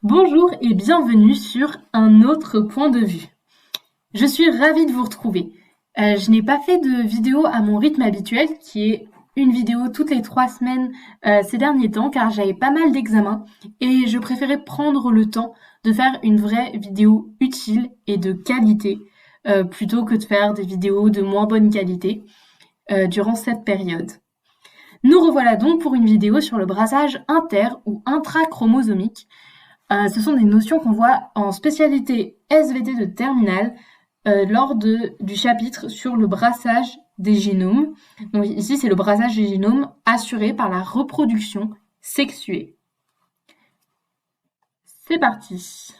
Bonjour et bienvenue sur un autre point de vue. Je suis ravie de vous retrouver. Je n'ai pas fait de vidéo à mon rythme habituel, qui est une vidéo toutes les 3 semaines ces derniers temps, car j'avais pas mal d'examens et je préférais prendre le temps de faire une vraie vidéo utile et de qualité, plutôt que de faire des vidéos de moins bonne qualité durant cette période. Nous revoilà donc pour une vidéo sur le brassage inter ou intrachromosomique. Ce sont des notions qu'on voit en spécialité SVT de terminale lors du chapitre sur le brassage des génomes. Donc ici, c'est le brassage des génomes assuré par la reproduction sexuée. C'est parti.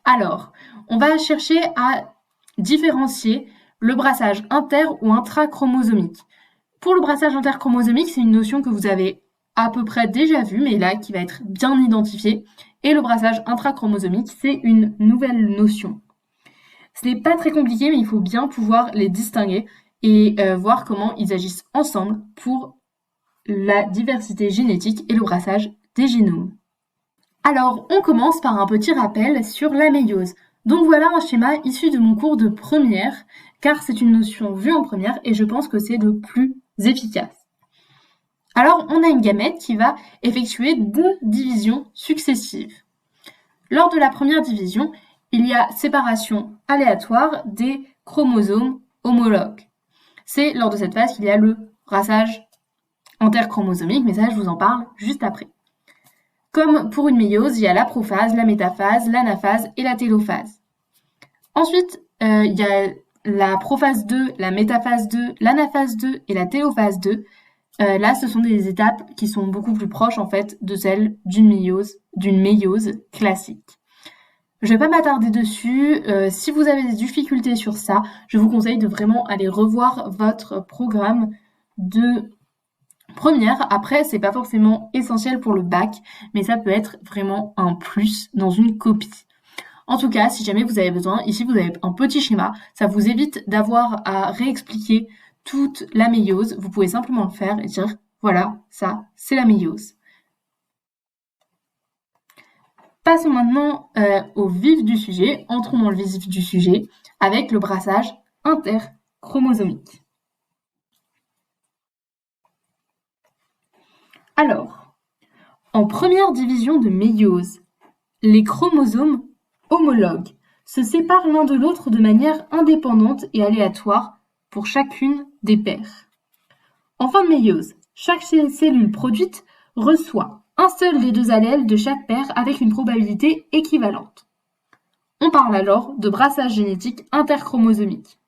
Alors, on va chercher à différencier le brassage inter ou intrachromosomique. Pour le brassage interchromosomique, c'est une notion que vous avez à peu près déjà vue, mais là qui va être bien identifiée. Et le brassage intrachromosomique, c'est une nouvelle notion. Ce n'est pas très compliqué, mais il faut bien pouvoir les distinguer et voir comment ils agissent ensemble pour la diversité génétique et le brassage des génomes. Alors, on commence par un petit rappel sur la méiose. Donc voilà un schéma issu de mon cours de première, car c'est une notion vue en première et je pense que c'est le plus efficace. Alors, on a une gamète qui va effectuer 2 divisions successives. Lors de la première division, il y a séparation aléatoire des chromosomes homologues. C'est lors de cette phase qu'il y a le brassage interchromosomique, mais ça, je vous en parle juste après. Comme pour une méiose, il y a la prophase, la métaphase, l'anaphase et la télophase. Ensuite, il y a la prophase 2, la métaphase 2, l'anaphase 2 et la télophase 2. Là, ce sont des étapes qui sont beaucoup plus proches en fait de celles d'une méiose classique. Je vais pas m'attarder dessus. Si vous avez des difficultés sur ça, je vous conseille de vraiment aller revoir votre programme de première. Après, c'est pas forcément essentiel pour le bac, mais ça peut être vraiment un plus dans une copie. En tout cas, si jamais vous avez besoin, ici vous avez un petit schéma, ça vous évite d'avoir à réexpliquer toute la méiose. Vous pouvez simplement le faire et dire, voilà, ça, c'est la méiose. Passons maintenant au vif du sujet, entrons dans le vif du sujet avec le brassage interchromosomique. Alors, en première division de méiose, les chromosomes homologues se séparent l'un de l'autre de manière indépendante et aléatoire pour chacune des paires. En fin de méiose, chaque cellule produite reçoit un seul des 2 allèles de chaque paire avec une probabilité équivalente. On parle alors de brassage génétique interchromosomique.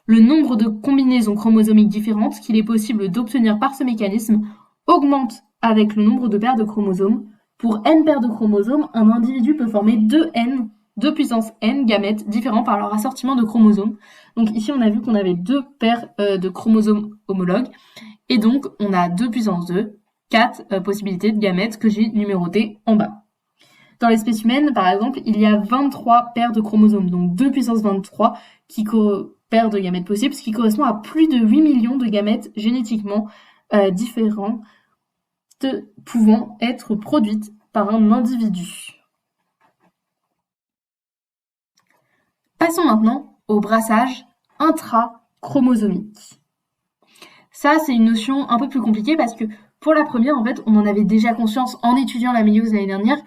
Le nombre de combinaisons chromosomiques différentes qu'il est possible d'obtenir par ce mécanisme augmente avec le nombre de paires de chromosomes. Pour n paires de chromosomes, un individu peut former 2n, 2 puissance n gamètes différents par leur assortiment de chromosomes. Donc ici, on a vu qu'on avait 2 paires de chromosomes homologues. Et donc, on a 2 puissance 2, 4 possibilités de gamètes que j'ai numérotées en bas. Dans l'espèce humaine, par exemple, il y a 23 paires de chromosomes, donc 2 puissance 23 paires de gamètes possibles, ce qui correspond à plus de 8 millions de gamètes génétiquement différents pouvant être produites par un individu. Passons maintenant au brassage intrachromosomique. Ça, c'est une notion un peu plus compliquée parce que pour la première, en fait, on en avait déjà conscience en étudiant la méiose l'année dernière.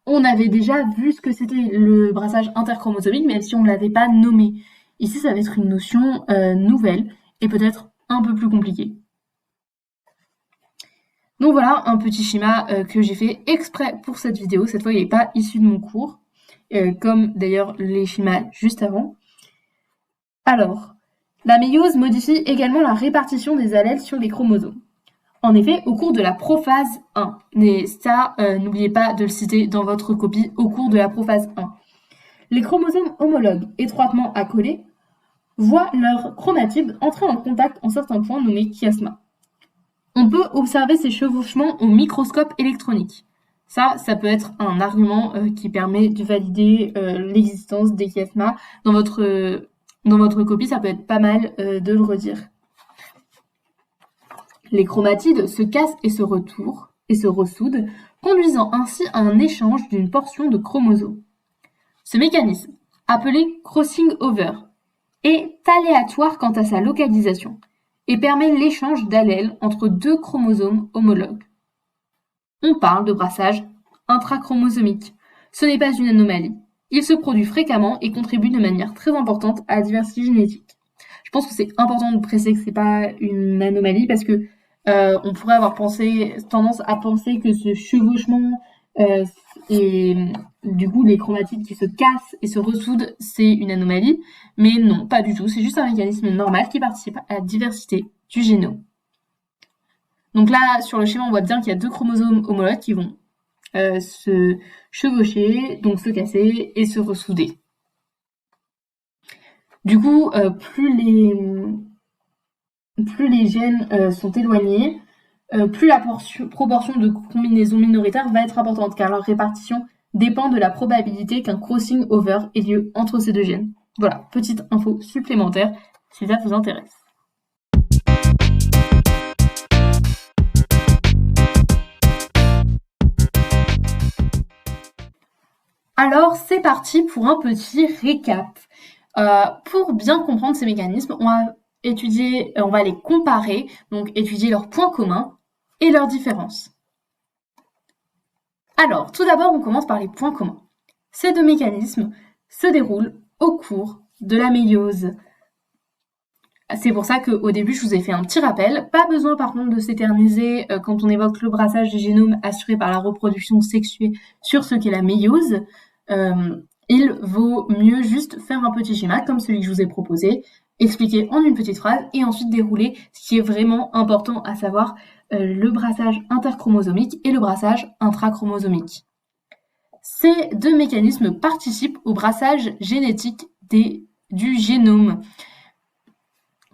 On avait déjà vu ce que c'était le brassage interchromosomique, même si on ne l'avait pas nommé. Ici, ça va être une notion nouvelle et peut-être un peu plus compliquée. Donc voilà un petit schéma que j'ai fait exprès pour cette vidéo. Cette fois, il n'est pas issu de mon cours, comme d'ailleurs les schémas juste avant. Alors, la méiose modifie également la répartition des allèles sur les chromosomes. En effet, au cours de la prophase 1, mais ça, n'oubliez pas de le citer dans votre copie, au cours de la prophase 1, les chromosomes homologues étroitement accolés voient leur chromatide entrer en contact en certains points nommés chiasma. On peut observer ces chevauchements au microscope électronique. Ça peut être un argument qui permet de valider l'existence des chiasmas. Dans votre copie, ça peut être pas mal de le redire. Les chromatides se cassent et se retournent et se ressoudent, conduisant ainsi à un échange d'une portion de chromosomes. Ce mécanisme, appelé crossing over, est aléatoire quant à sa localisation et permet l'échange d'allèles entre deux chromosomes homologues. On parle de brassage intrachromosomique. Ce n'est pas une anomalie. Il se produit fréquemment et contribue de manière très importante à la diversité génétique. Je pense que c'est important de préciser que c'est pas une anomalie parce que on pourrait avoir tendance à penser que ce chevauchement et du coup les chromatides qui se cassent et se ressoudent, c'est une anomalie. Mais non, pas du tout. C'est juste un mécanisme normal qui participe à la diversité du génome. Donc là, sur le schéma, on voit bien qu'il y a deux chromosomes homologues qui vont se chevaucher, donc se casser et se ressouder. Du coup, plus les gènes sont éloignés, plus la proportion de combinaisons minoritaires va être importante, car leur répartition dépend de la probabilité qu'un crossing over ait lieu entre ces deux gènes. Voilà, petite info supplémentaire si ça vous intéresse. Alors, c'est parti pour un petit récap. Pour bien comprendre ces mécanismes, on va les comparer, donc étudier leurs points communs et leurs différences. Alors, tout d'abord, on commence par les points communs. Ces deux mécanismes se déroulent au cours de la méiose. C'est pour ça qu'au début, je vous ai fait un petit rappel. Pas besoin par contre de s'éterniser quand on évoque le brassage des génomes assuré par la reproduction sexuée sur ce qu'est la méiose. Il vaut mieux juste faire un petit schéma comme celui que je vous ai proposé, expliquer en une petite phrase et ensuite dérouler ce qui est vraiment important à savoir, le brassage interchromosomique et le brassage intrachromosomique. Ces deux mécanismes participent au brassage génétique du génome.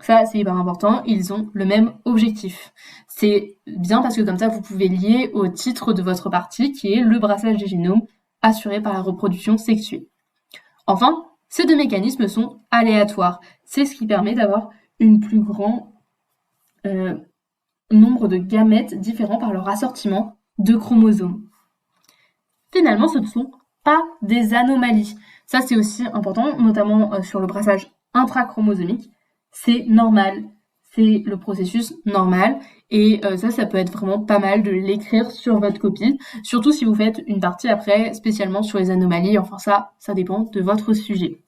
Ça, c'est hyper important, ils ont le même objectif. C'est bien parce que comme ça, vous pouvez lier au titre de votre partie qui est le brassage des génomes assuré par la reproduction sexuée. Enfin, ces deux mécanismes sont aléatoires. C'est ce qui permet d'avoir un plus grand nombre de gamètes différents par leur assortiment de chromosomes. Finalement, ce ne sont pas des anomalies. Ça, c'est aussi important, notamment sur le brassage intrachromosomique. C'est normal, c'est le processus normal. Et ça peut être vraiment pas mal de l'écrire sur votre copie, surtout si vous faites une partie après spécialement sur les anomalies. Enfin ça dépend de votre sujet.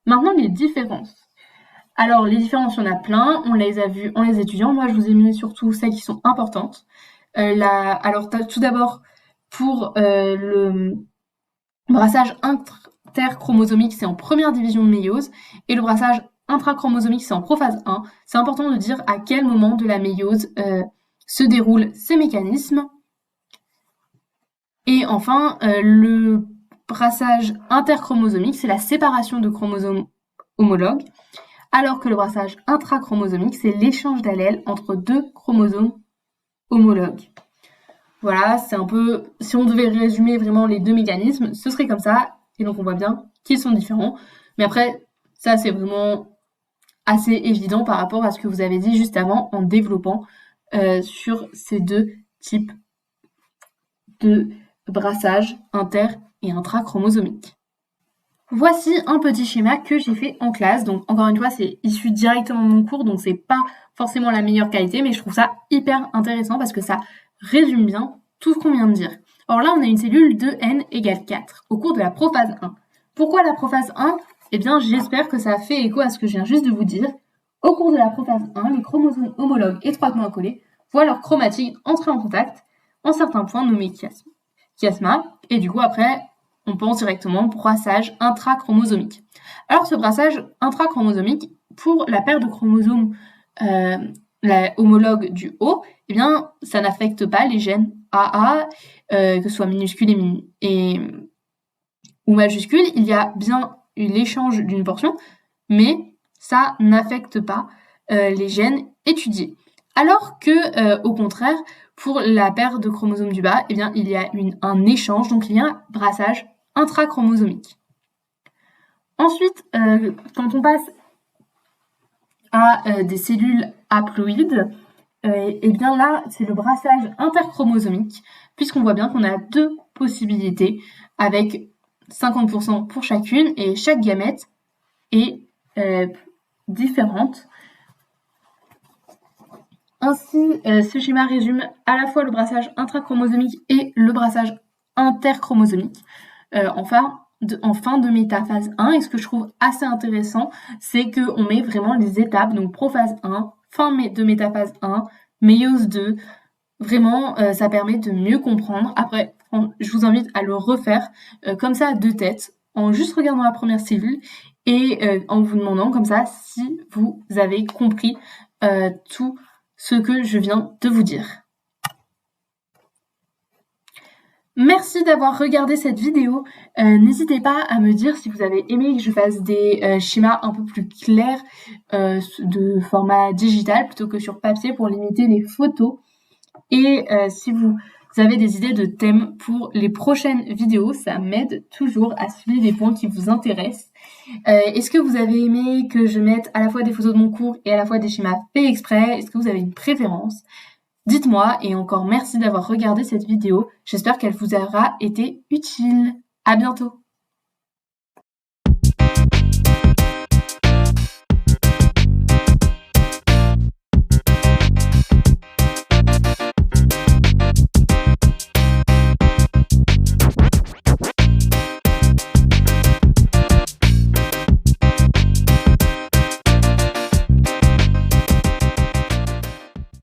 Maintenant, les différences. Alors, les différences, il y en a plein. On les a vues en les étudiant. Moi, je vous ai mis surtout celles qui sont importantes. Alors, tout d'abord, pour le brassage interchromosomique, c'est en première division de méiose. Et le brassage intrachromosomique, c'est en prophase 1. C'est important de dire à quel moment de la méiose se déroulent ces mécanismes. Et enfin, le brassage interchromosomique, c'est la séparation de chromosomes homologues, alors que le brassage intrachromosomique, c'est l'échange d'allèles entre deux chromosomes homologues. Voilà, c'est un peu, si on devait résumer vraiment les deux mécanismes, ce serait comme ça, et donc on voit bien qu'ils sont différents. Mais après, ça c'est vraiment assez évident par rapport à ce que vous avez dit juste avant en développant sur ces deux types de brassage inter- et intrachromosomique. Voici un petit schéma que j'ai fait en classe. Donc encore une fois, c'est issu directement de mon cours, donc c'est pas forcément la meilleure qualité, mais je trouve ça hyper intéressant parce que ça résume bien tout ce qu'on vient de dire. Alors là, on a une cellule de n égale 4 au cours de la prophase 1. Pourquoi la prophase 1 ? Eh bien, j'espère que ça fait écho à ce que je viens juste de vous dire. Au cours de la prophase 1, les chromosomes homologues étroitement accolés voient leurs chromatides entrer en contact en certains points nommés chiasma, et du coup après, on pense directement au brassage intrachromosomique. Alors ce brassage intrachromosomique, pour la paire de chromosomes homologue du haut, eh bien, ça n'affecte pas les gènes AA, que ce soit minuscule ou majuscule. Il y a bien l'échange d'une portion, mais ça n'affecte pas les gènes étudiés. Alors que, au contraire, pour la paire de chromosomes du bas, eh bien, il y a un échange, donc il y a un brassage intrachromosomique. Ensuite, quand on passe à des cellules haploïdes, et bien là, c'est le brassage interchromosomique, puisqu'on voit bien qu'on a 2 possibilités avec 50% pour chacune et chaque gamète est différente. Ainsi, ce schéma résume à la fois le brassage intrachromosomique et le brassage interchromosomique. En fin de métaphase 1, et ce que je trouve assez intéressant, c'est qu'on met vraiment les étapes, donc prophase 1, fin de métaphase 1, méiose 2. Vraiment, ça permet de mieux comprendre. Après, je vous invite à le refaire comme ça à 2 têtes, en juste regardant la première cellule et en vous demandant comme ça si vous avez compris tout ce que je viens de vous dire. Merci d'avoir regardé cette vidéo. N'hésitez pas à me dire si vous avez aimé que je fasse des schémas un peu plus clairs de format digital plutôt que sur papier pour limiter les photos. Et si vous avez des idées de thèmes pour les prochaines vidéos, ça m'aide toujours à suivre les points qui vous intéressent. Est-ce que vous avez aimé que je mette à la fois des photos de mon cours et à la fois des schémas faits exprès? Est-ce que vous avez une préférence? Dites-moi, et encore merci d'avoir regardé cette vidéo. J'espère qu'elle vous aura été utile. À bientôt!